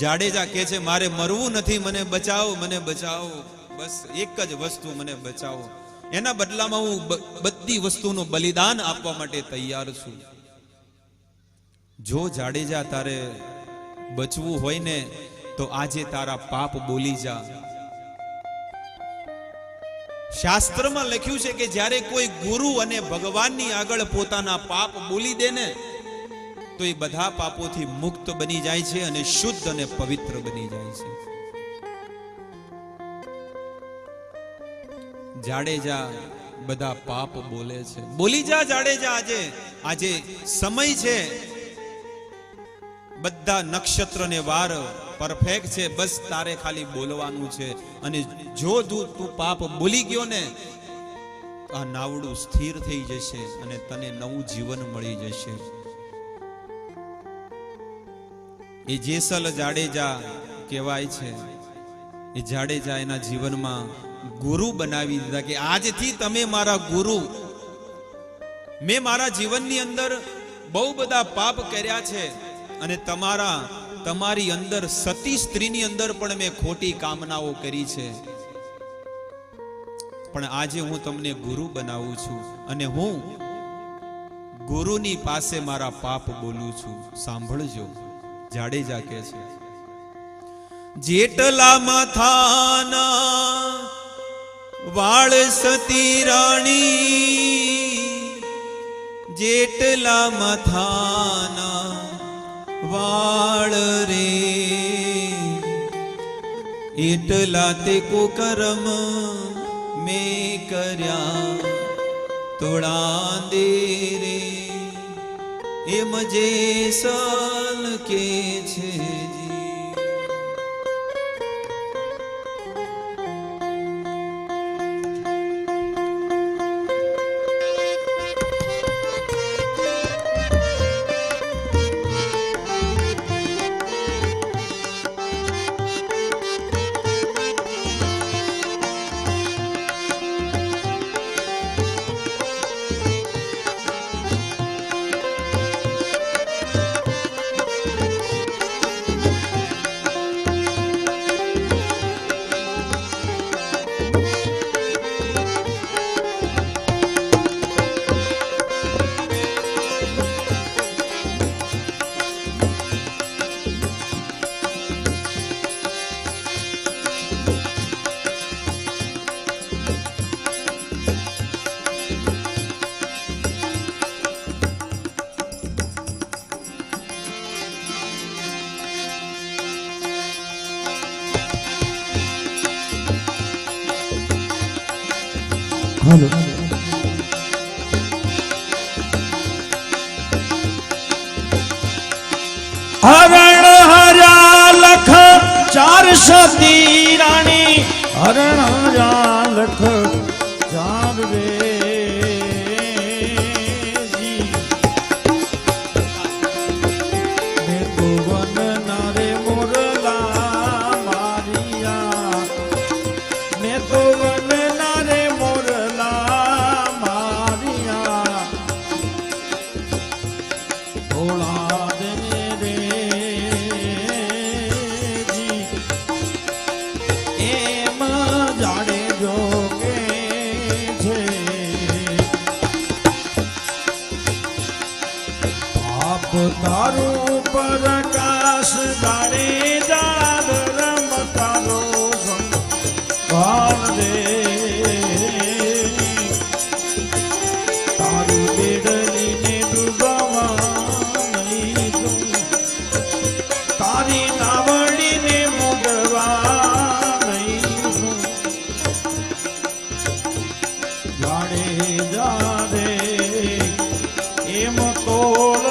જાડેજા કહે છે મારે મરવું નથી, મને બચાવો, મને બચાવો, બસ એક જ વસ્તુ, મને બચાવો. એના બદલામાં હું બધી વસ્તુનું બલિદાન આપવા માટે તૈયાર છું. જો જાડેજા તારે બચવું હોય ને તો આજે તારા પાપ બોલી જા. શાસ્ત્રમાં લખ્યું છે કે જ્યારે કોઈ ગુરુ અને ભગવાનની આગળ પોતાના પાપ બોલી દે ને તો એ બધા પાપોથી મુક્ત બની જાય છે અને શુદ્ધ અને પવિત્ર બની જાય છે. જાડેજા બધા પાપ બોલે છે. બોલી જા જાડેજા, આજે સમય છે. બધા નક્ષત્ર ને વાર પરફેક્ટ છે, બસ તારે ખાલી બોલવાનું છે. અને જો તું પાપ બોલી ગયો ને આ નાવડું સ્થિર થઈ જશે અને તને નવું જીવન મળી જશે. એ જેસલ જાડેજા કહેવાય છે. એ જાડેજા એના જીવનમાં ગુરુ બનાવી દીધા કે આજથી તમે મારા ગુરુ. મેં મારા જીવનની અંદર બહુ બધા પાપ કર્યા છે અને તમારી અંદર સતી સ્ત્રીની અંદર પણ મેં ખોટી કામનાઓ કરી છે, પણ આજે હું તમને ગુરુ બનાવું છું અને હું ગુરુની પાસે મારા પાપ બોલું છું. સાંભળજો, જાડેજા કહે છે જેટલા માથાના વાળ સતી રાણી, જેટલા માથાના વાળ રે એટલા તે કુકર્મ મેં કર્યા તોડા દે રે. એમ જેસલ કે છે હાલો. હરણ હર્યા લખ 400 રાણી, હરણ હર્યા લખ 4 રે જી. મેં તો વન નારે મોરલા મારિયા, મેં તો વન નારે મોરલા મારિયા. ભોળા દે રે જી. એમ જાડેજો કે છે આપ તારું પ્રકાશ જાડેજા રમ તારો સંભાળ દે. તારું બેડલીને ડૂબવા નહીં દઉં, તારી નાવડીને મુડવા નહીં દઉં. જાડેજા રે એમ તોળ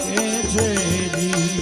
કે છે જી.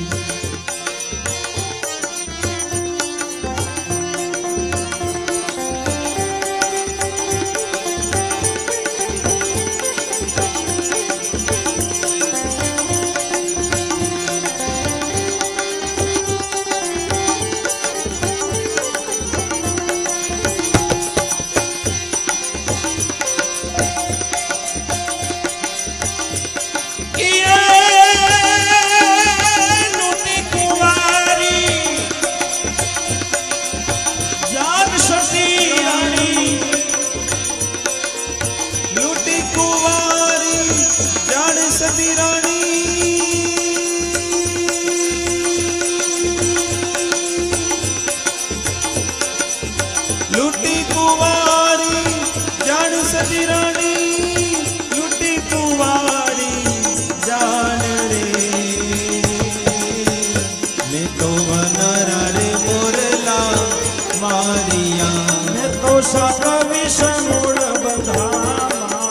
સક વિષમૂળ બધા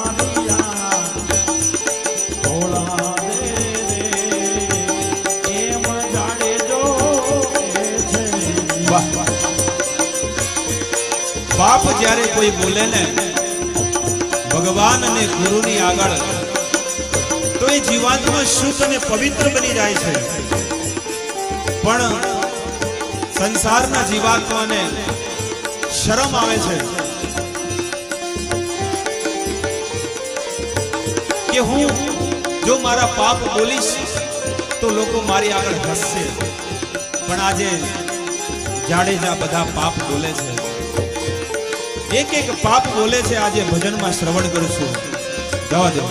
મારિયા ભોળા દે રે એમ જાડે જો છે. વાહ વાહ. બાપ જ્યારે કોઈ બોલે ને ભગવાન અને ગુરુની આગળ તો એ જીવાત્મા શુદ્ધ અને પવિત્ર બની જાય છે. પણ સંસારના જીવાત્માને શરમ આવે છે કે હું જો મારા પાપ બોલીશ તો લોકો મારી આગળ હસશે. પણ આજે જાડેજા બધા પાપ બોલે છે, એક એક પાપ બોલે છે. આજે ભજનમાં શ્રવણ કરશું. જવા દો.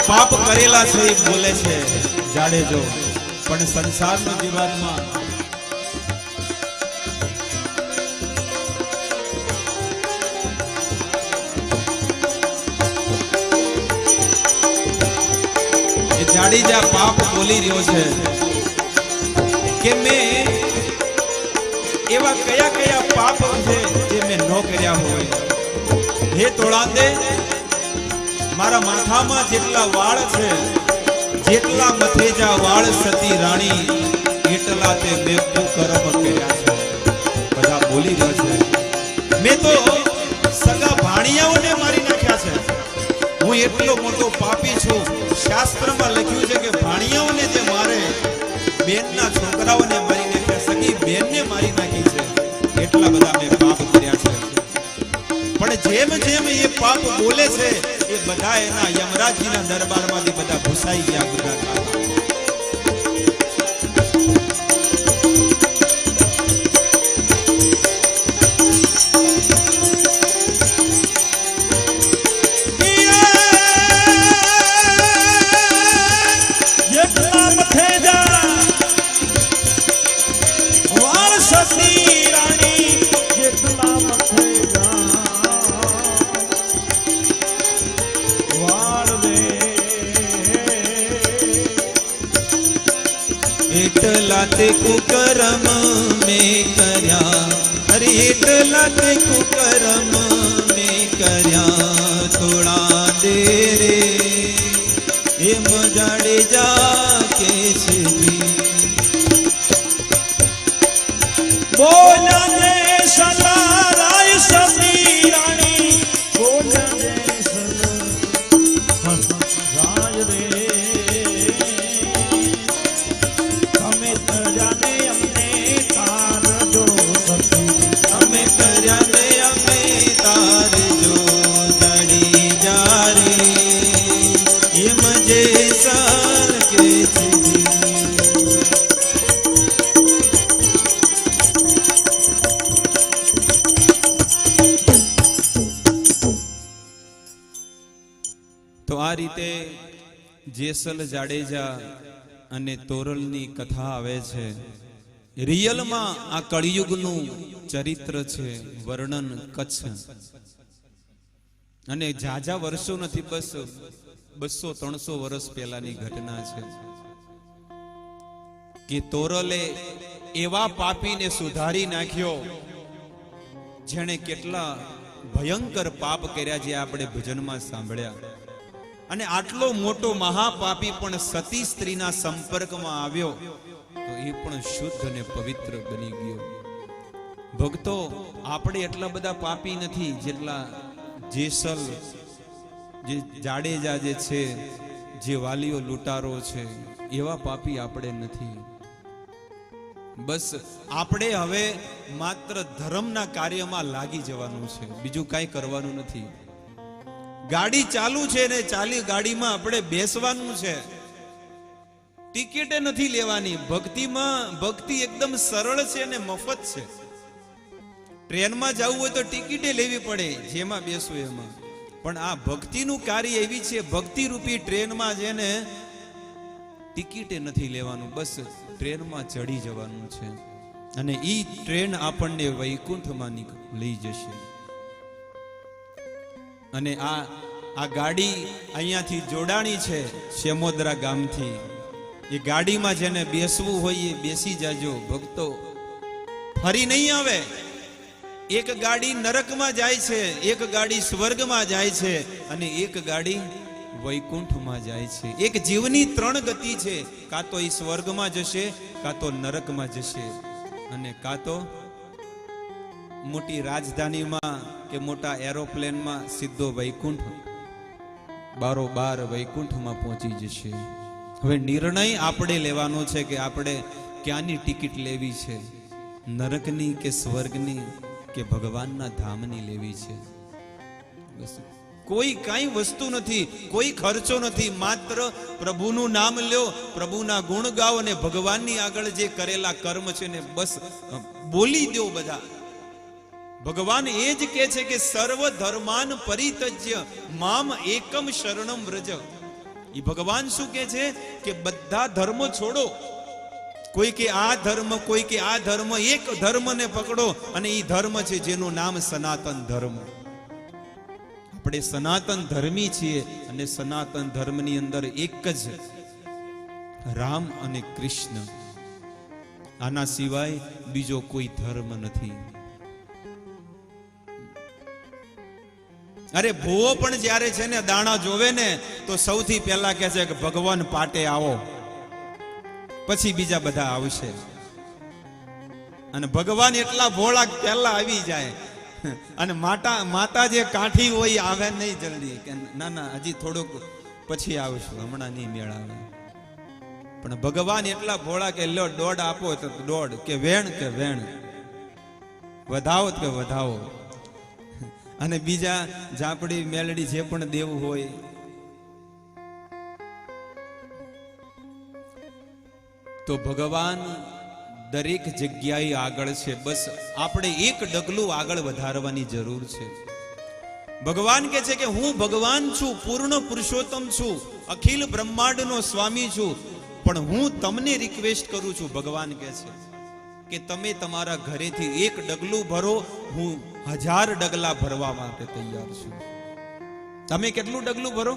પાપ કરેલા છે એ બોલે છે જાડેજો, પણ સંસારનો જીવાત્મા એ જાડેજા પાપ બોલી રહ્યો છે કે મેં એવા કયા કયા પાપ છે જે મેં ન કર્યા હોય. હે તોળાંદે, મારા માથામાં જેટલા વાળ છે, જેટલા મથેજા વાળ સતી રાણી, એટલા તે મેં કુકર્મ કર્યા છે. બધા બોલી રહ્યો છે મેં તો સગા ભાણિયાઓને મારી નાખ્યા છે. હું એટલો મોટો પાપી છું. શાસ્ત્રમાં લખ્યું છે કે ભાણિયાઓને જે મારે, બેનના છોકરાઓને મારી નાખ્યા, સગી બેનને મારી નાખી છે. એટલા બધા મેં પાપ કર્યા છે. પણ જેમ જેમ એ પાપ બોલે છે એ બધા એના યમરાજજીના દરબારમાંથી બધા ભૂસાઈ ગયા. બધા એટલા તે કુકર્મ મેં કર્યા, અરે એટલા તે કુકર્મ મેં કર્યા. તોળાંદે રે એમ જાડેજા કે છે. બોલ્યા ને સલારાય સતી રાણી, બોલ્યા ને સલારાય રે તો આ રીતે જેસલ જાડેજા અને તોરલની કથા આવે છે. રિયલમાં આ કળિયુગનું ચરિત્ર છે, વર્ણન કચ્છ. અને ઝાઝા વર્ષો નથી, બસ 200-300 વર્ષ પહેલાની ઘટના છે કે તોરલે એવા પાપીને સુધારી નાખ્યો જેણે કેટલા ભયંકર પાપ કર્યા જે આપણે ભજનમાં સાંભળ્યા. અને આટલો મોટો મહાપાપી પણ સતી સ્ત્રીના સંપર્કમાં આવ્યો તો એ પણ શુદ્ધ અને પવિત્ર બની ગયો. ભક્તો, આપણે એટલા બધા પાપી નથી જેટલા જેસલ જે જાડેજા જે છે, જે વાલીઓ લૂંટારો છે, એવા પાપી આપણે નથી. બસ આપણે હવે માત્ર ધર્મના કાર્યમાં લાગી જવાનું છે, બીજું કાંઈ કરવાનું નથી. ગાડી ચાલુ છે ને ચાલી ગાડીમાં આપણે બેસવાનું છે, ટિકિટે નથી લેવાની. ભક્તિ એકદમ સરળ છે અને મફત છે. ટ્રેનમાં જવું હોય તો ટિકિટે લેવી પડે, જેમાં બેસવું એમાં. પણ આ ભક્તિનું કાર્ય એવી છે, ભક્તિ રૂપી ટ્રેનમાં જેને ટિકિટે નથી લેવાનું, બસ ટ્રેનમાં ચડી જવાનું છે અને ઈ ટ્રેન આપણને વૈકુંઠમાં લઈ જશે. અને આ ગાડી અહીંયાથી જોડાણી છે સેમોદરા ગામથી. એ ગાડીમાં જેને બેસવું હોય એ બેસી જાજો ભક્તો, ફરી નહીં આવે. એક ગાડી નરકમાં જાય છે, એક ગાડી સ્વર્ગમાં જાય છે અને એક ગાડી વૈકુંઠમાં જાય છે. એક જીવની 3 ગતિ છે, કાં તો એ સ્વર્ગમાં જશે, કાં તો નરકમાં જશે, અને કાં તો મોટી રાજધાનીમાં કે મોટા એરોપ્લેનમાં સીધો વૈકુંઠ, બારોબાર વૈકુંઠમાં પહોંચી જશે. હવે નિર્ણય આપણે લેવાનો છે કે આપણે ક્યાંની ટિકિટ લેવી છે, નરકની કે સ્વર્ગની કે ભગવાનના ધામની લેવી છે. બસ કોઈ કાંઈ વસ્તુ નથી, કોઈ ખર્ચો નથી, માત્ર પ્રભુનું નામ લ્યો, પ્રભુના ગુણ ગાઓ અને ભગવાનની આગળ જે કરેલા કર્મ છે ને બસ બોલી દો બધા. ભગવાન એ જ કહે છે કે સર્વ ધર્માન પરિત્યજ્ય મામ એકમ શરણમ વ્રજ. એ ભગવાન શું કહે છે કે બધા ધર્મો છોડો. કોઈ કે આ ધર્મ, કોઈ કે આ ધર્મ, એક ધર્મને પકડો અને એ ધર્મ છે જેનું નામ સનાતન ધર્મ. આપણે સનાતન ધર્મી છીએ અને સનાતન ધર્મની અંદર એક જ રામ અને કૃષ્ણ, આના સિવાય બીજો કોઈ ધર્મ નથી. અરે ભૂવો પણ જ્યારે છે ને દાણા જોવે ને તો સૌથી પહેલા કહે છે કે ભગવાન પાટે આવો, પછી બીજા બધા આવશે. અને ભગવાન એટલા ભોળા પહેલા આવી જાય અને માતા જે કાઠી હોય આવે નહીં જલ્દી, કે ના ના હજી થોડુંક પછી આવશું, હમણાં નહીં મેળ આવે. પણ ભગવાન એટલા ભોળા કે લો દોડ આપો તો દોડ, કે વેણ વધાવો કે વધાવો. અને બીજા ઝાપડી મેલડી જે પણ દેવું હોય તો ભગવાન દરેક જગ્યાએ આગળ છે. બસ આપણે એક ડગલું આગળ વધારવાની જરૂર છે. ભગવાન કહે છે કે હું ભગવાન છું, પૂર્ણ પુરુષોત્તમ છું, અખિલ બ્રહ્માંડનો સ્વામી છું, પણ હું તમને રિક્વેસ્ટ કરું છું. ભગવાન કહે છે કે તમે તમારા ઘરેથી એક ડગલું ભરો, હું 1000 ડગલા ભરવા માટે તૈયાર છું. તમે કેટલું ડગલું ભરો?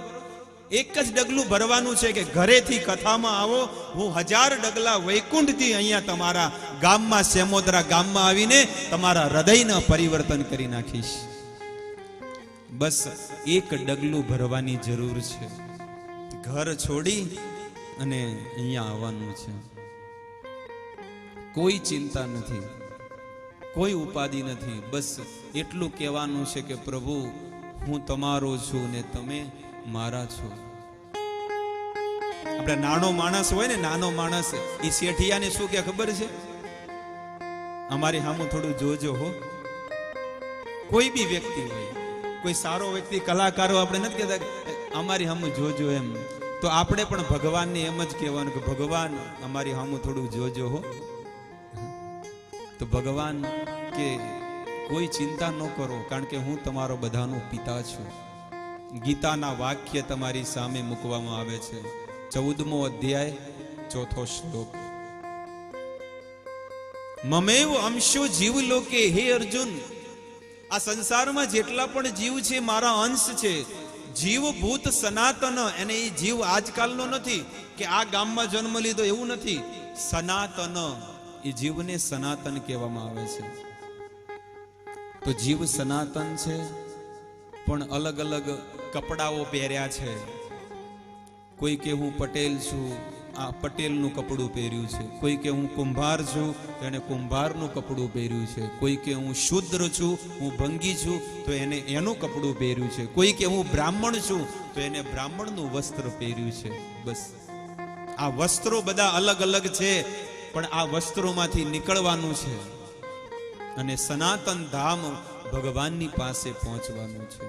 એક જ ડગલું ભરવાનું છે કે ઘરેથી કથામાં આવો, હું 1000 ડગલા વૈકુંઠથી અહીંયા તમારા ગામમાં, સેમોદરા ગામમાં આવીને તમારા હૃદયના પરિવર્તન કરી નાખીશ. બસ એક ડગલું ભરવાની જરૂર છે. ઘર છોડી અને અહીંયા આવવાનું છે. કોઈ ચિંતા નથી, કોઈ ઉપાધિ નથી. બસ એટલું કહેવાનું છે કે પ્રભુ હું તમારો છું ને તમે મારા છો. આપણે નાનો માણસ હોય ને, નાનો માણસ એ શેઠિયાને શું કે ખબર છે? અમારી સામું થોડું જોજો હો. કોઈ બી વ્યક્તિ હોય, કોઈ સારો વ્યક્તિ, કલાકારો, આપણે નથી કહેતા અમારી સામું જોજો એમ. તો આપણે પણ ભગવાનને એમ જ કહેવાનું કે ભગવાન અમારી સામું થોડું જોજો હો. તો ભગવાન કે કોઈ ચિંતા ન કરો, કારણ કે હું તમારો બધાનો પિતા છું. ગીતાના વાક્ય તમારી સામે મૂકવામાં આવે છે, 14મો અધ્યાય 4થો શ્લોક. મમેવ અંશો જીવ લોકે, હે અર્જુન, આ સંસારમાં જેટલા પણ જીવ છે મારા અંશ છે. જીવ ભૂત સનાતન, અને એ જીવ આજકાલનો નથી કે આ ગામમાં જન્મ લીધો, એવું નથી. સનાતન, એ જીવને સનાતન કહેવામાં આવે છે. તો જીવ સનાતન છે, પણ અલગ અલગ કપડાઓ પહેર્યા છે. કોઈ કે હું પટેલ છું, આ પટેલનું કપડું પહેર્યું છે, કોઈ કે હું કુંભાર છું તો એને કુંભારનું કપડું પહેર્યું છે, કોઈ કે હું શુદ્ર છું, હું ભંગી છું તો એને એનું કપડું પહેર્યું છે, કોઈ કે હું બ્રાહ્મણ છું તો એને બ્રાહ્મણનું વસ્ત્ર પહેર્યું છે. બસ આ વસ્ત્રો બધા અલગ અલગ છે, પણ આ વસ્ત્રોમાંથી નીકળવાનું છે અને સનાતન ધામ ભગવાનની પાસે પહોંચવાનું છે.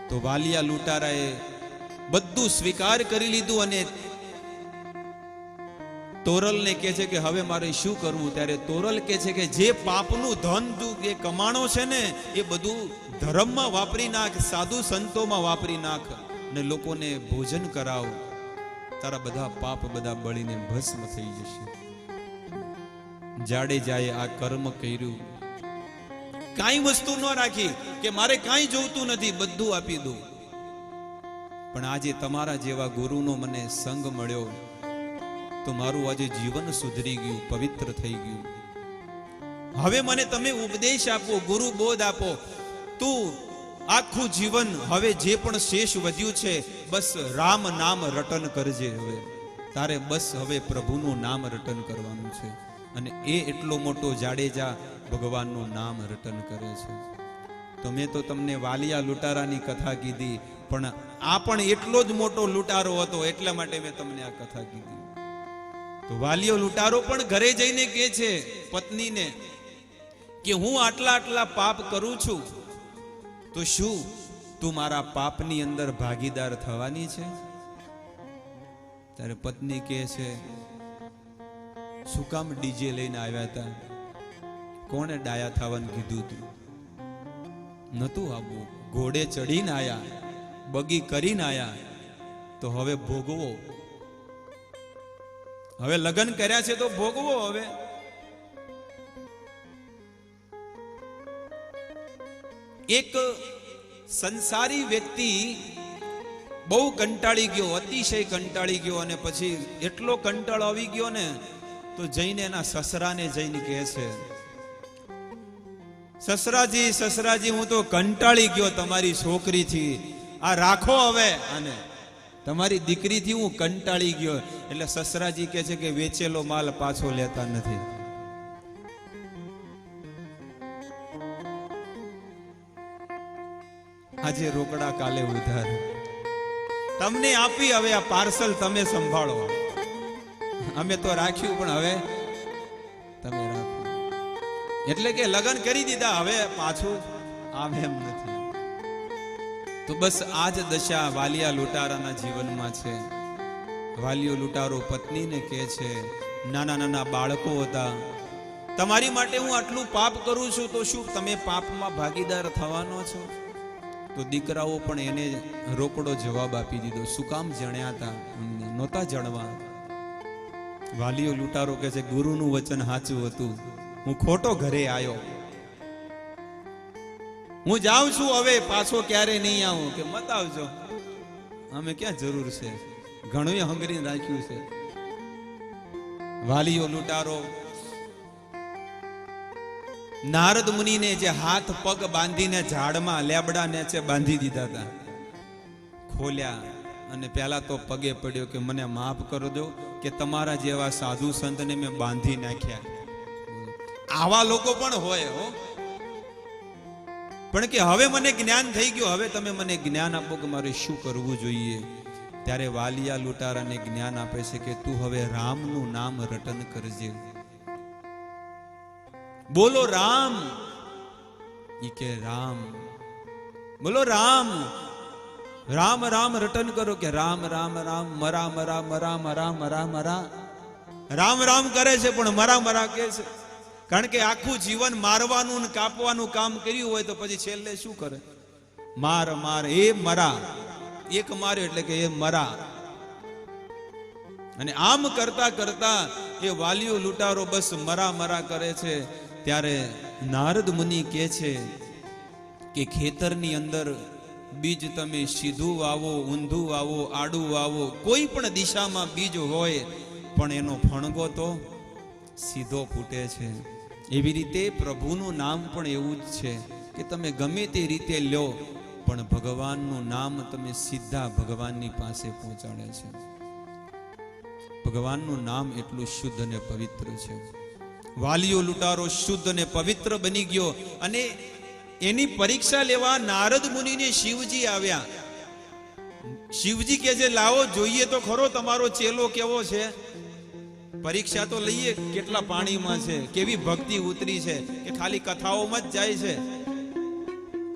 તો વાલિયા લૂંટારાએ બધું સ્વીકાર કરી લીધું અને તોરલને કહે છે કે હવે મારે શું કરવું? ત્યારે તોરલ કહે છે કે જે પાપનું ધન તું જે કમાણો છે ને એ બધું ધર્મમાં વાપરી નાખ, સાધુ સંતોમાં વાપરી નાખ અને લોકોને ભોજન કરાવ, તારા બધા પાપ બધા બળીને ભસ્મ થઈ જશે. જાડેજાએ આ કર્મ કર્યું, કાંઈ વસ્તુ ન રાખી કે મારે કાંઈ જોઈતું નથી, બધું આપી દઉં. પણ આજે તમારા જેવા ગુરુનો મને સંગ મળ્યો તો મારું આજે જીવન સુધરી ગયું, પવિત્ર થઈ ગયું. હવે મને તમે ઉપદેશ આપો, ગુરુ બોધ આપો. તું આખું જીવન હવે જે પણ શેષ વધ્યું છે બસ રામ નામ રટન કરજે. હવે તારે બસ હવે પ્રભુનું નામ રટન કરવાનું છે. અને એ એટલો મોટો જાડેજા ભગવાનનું નામ રટન કરે છે. તો મેં તો તમને વાલિયા લૂંટારાની કથા કીધી, પણ આ પણ એટલો જ મોટો લૂંટારો હતો, એટલા માટે મેં તમને આ કથા કીધી. તો વાલિયો લૂંટારો પણ ઘરે જઈને કહે છે પત્નીને કે હું આટલા આટલા પાપ કરું છું, તો શું તું મારા પાપની અંદર ભાગીદાર થવાની છે? ત્યારે પત્ની કહે છે શું કામ ડીજે લઈને આવ્યા હતા? કોણે ડાયા થવાનું કીધું તું? નતું આવવું. ઘોડે ચડીને આયા, બગી કરીને આયા, તો હવે ભોગવો. હવે લગ્ન કર્યા છે તો ભોગવો. હવે એક સંસારી વ્યક્તિ બહુ કંટાળી ગયો, અતિશય કંટાળી ગયો, અને પછી એટલો કંટાળો આવી ગયો ને તો જઈને એના સસરાને જઈને કહે છે સસરાજી, સસરાજી હું તો કંટાળી ગયો તમારી છોકરીથી, આ રાખો હવે, અને તમારી દીકરીથી હું કંટાળી ગયો. એટલે સસરાજી કહે છે કે વેચેલો માલ પાછો લેતા નથી. આજે રોકડા કાલે ઉધાર, તમને આપી, હવે આ પાર્સલ તમે સંભાળો. અમે તો રાખ્યું પણ હવે તમે રાખો. એટલે કે લગ્ન કરી દીધા, હવે પાછું આમ એમ નથી. તો બસ આ જ દશા વાલિયા લૂંટારાના જીવનમાં છે. વાલિયો લૂંટારો પત્નીને કહે છે નાના નાના બાળકો હતા, તમારી માટે હું આટલું પાપ કરું છું, તો શું તમે પાપમાં ભાગીદાર થવાનો છો? તો દીકરાઓ પણ એને રોકડો જવાબ આપી દીધો. શું કામ જણ્યા હતા? નહોતા જણવા. વાલિયો લૂંટારો કહે છે ગુરુનું વચન સાચું હતું, હું ખોટો ઘરે આવ્યો, હું જાઉં છું, હવે પાછો ક્યારે નહીં આવું. કે મત આવજો, અમે ક્યાં જરૂર છે, ઘણું હંગરી રાખ્યું છે. વાલિયો લૂંટારો નારદ મુનિને જે હાથ પગ બાંધીને ઝાડમાં લેબડા નીચે બાંધી દીધા હતા, ખોલ્યા અને પહેલા તો પગે પડ્યો કે મને માફ કરજો કે તમારા જેવા સાધુ સંતને મેં બાંધી નાખ્યા. આવા લોકો પણ હોય હો, પણ કે હવે મને જ્ઞાન થઈ ગયું, હવે તમે મને જ્ઞાન આપો કે મારે શું કરવું જોઈએ. ત્યારે વાલિયા લૂંટારાને જ્ઞાન આપે છે કે તું હવે રામનું નામ રટન કરજે. બોલો રામ. ઈ કે રામ, બોલો રામ. રામ રામ રટન કરો કે રામ રામ રામ, મરા મરા મરા મરા મરા મરા. રામ રામ કરે છે પણ મરા મરા કે છે. કારણ કે આખું જીવન મારવાનું ને કાપવાનું કામ કર્યું હોય તો પછી છેલ્લે શું કરે? માર માર, એ મરા. એક માર્યો એટલે કે એ મરા. અને આમ કરતા કરતા એ વાલિયો લૂંટારો બસ મરા મરા કરે છે. ત્યારે નારદ મુનિ કહે છે કે ખેતરની અંદર બીજ તમે સીધું વાવો, ઊંધું વાવો, આડું વાવો, કોઈ પણ દિશામાં બીજ હોય પણ એનો ફણગો તો સીધો ફૂટે છે. એવી રીતે પ્રભુનું નામ પણ એવું જ છે કે તમે ગમે તે રીતે લ્યો પણ ભગવાનનું નામ તમે સીધા ભગવાનની પાસે પહોંચાડે છે. ભગવાનનું નામ એટલું શુદ્ધ અને પવિત્ર છે. વાલિયો લૂંટારો શુદ્ધ અને પવિત્ર બની ગયો અને એની પરીક્ષા લેવા નારદ મુનિને શિવજી આવ્યા. શિવજી કહે છે, લાવો જોઈએ તો ખરો તમારો ચેલો કેવો છે. પરીક્ષા તો લઈએ, કેટલા પાણીમાં છે, કેવી ભક્તિ ઉતરી છે, કે ખાલી કથાઓમાં જ જાય છે,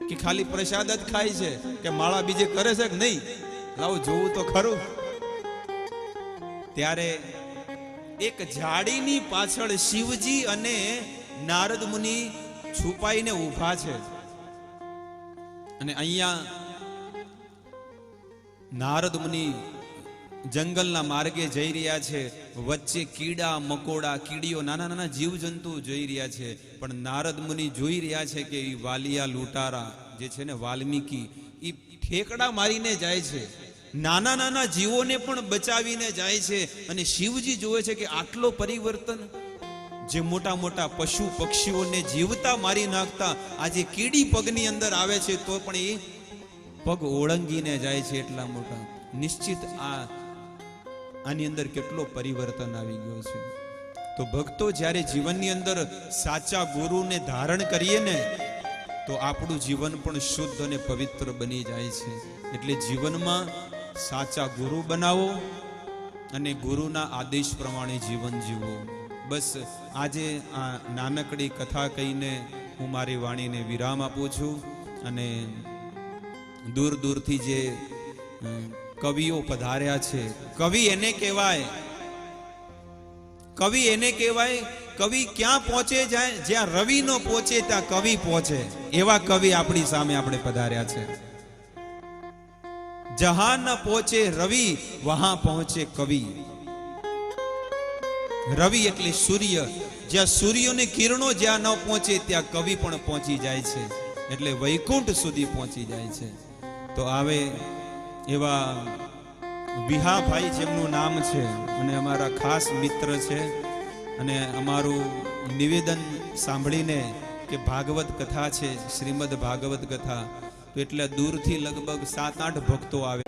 કે ખાલી પ્રસાદ જ ખાય છે, કે માળા બીજે કરે છે કે નહીં, લાવો જોવું તો ખરું. ત્યારે એક ઝાડીની પાછળ શિવજી અને નારદ મુનિ છુપાઈને ઊભા છે. અને અહીંયા નારદ મુનિ જંગલના માર્ગે જઈ રહ્યા છે. વચ્ચે કીડા મકોડા, કીડીઓ, નાના નાના જીવજંતુ જોઈ રહ્યા છે. પણ નારદ મુનિ જોઈ રહ્યા છે કે એ વાલિયા લૂંટારા જે છે ને વાલ્મીકી, એ ઠેકડા મારીને જાય છે, નાના નાના જીવોને પણ બચાવીને જાય છે. અને શિવજી જોવે છે કે આટલો પરિવર્તન, જે મોટા મોટા પશુ પક્ષીઓને જીવતા મારી નાખતા આજે કીડી પગની અંદર આવે છે તો પણ એ પગ ઓળંગીને જાય છે. એટલા મોટા નિશ્ચિત આની અંદર કેટલો પરિવર્તન આવી ગયો છે. તો ભક્તો, જ્યારે જીવનની અંદર સાચા ગુરુને ધારણ કરીએ ને તો આપણું જીવન પણ શુદ્ધ અને પવિત્ર બની જાય છે. એટલે જીવનમાં સાચા ગુરુ બનાવો અને ગુરુના આદેશ પ્રમાણે જીવન જીવો. બસ આજે આ નાનકડી કથા કહીને હું મારી વાણીને વિરામ આપું છું. અને દૂર દૂરથી જે કવિઓ પધાર્યા છે, કવિ એને કહેવાય, કવિ એને કહેવાય, કવિ ક્યાં પહોંચે જાય, જ્યાં રવિ ન પહોંચે ત્યાં કવિ પહોંચે, એવા કવિ આપણી સામે આપણે પધાર્યા છે. જહાં ન પહોંચે રવિ વહાં પહોંચે કવિ. રવિ એટલે સૂર્ય, જ્યાં સૂર્યની કિરણો જ્યાં ન પહોંચે ત્યાં કવિ પણ પહોંચી જાય છે, એટલે વૈકુંઠ સુધી પહોંચી જાય છે. તો આવે એવા વિહાભાઈ, જેમનું નામ છે અને અમારા ખાસ મિત્ર છે, અને અમારું નિવેદન સાંભળીને કે ભાગવત કથા છે, શ્રીમદ ભાગવત કથા, તો એટલે દૂરથી લગભગ 7-8 ભક્તો આવે.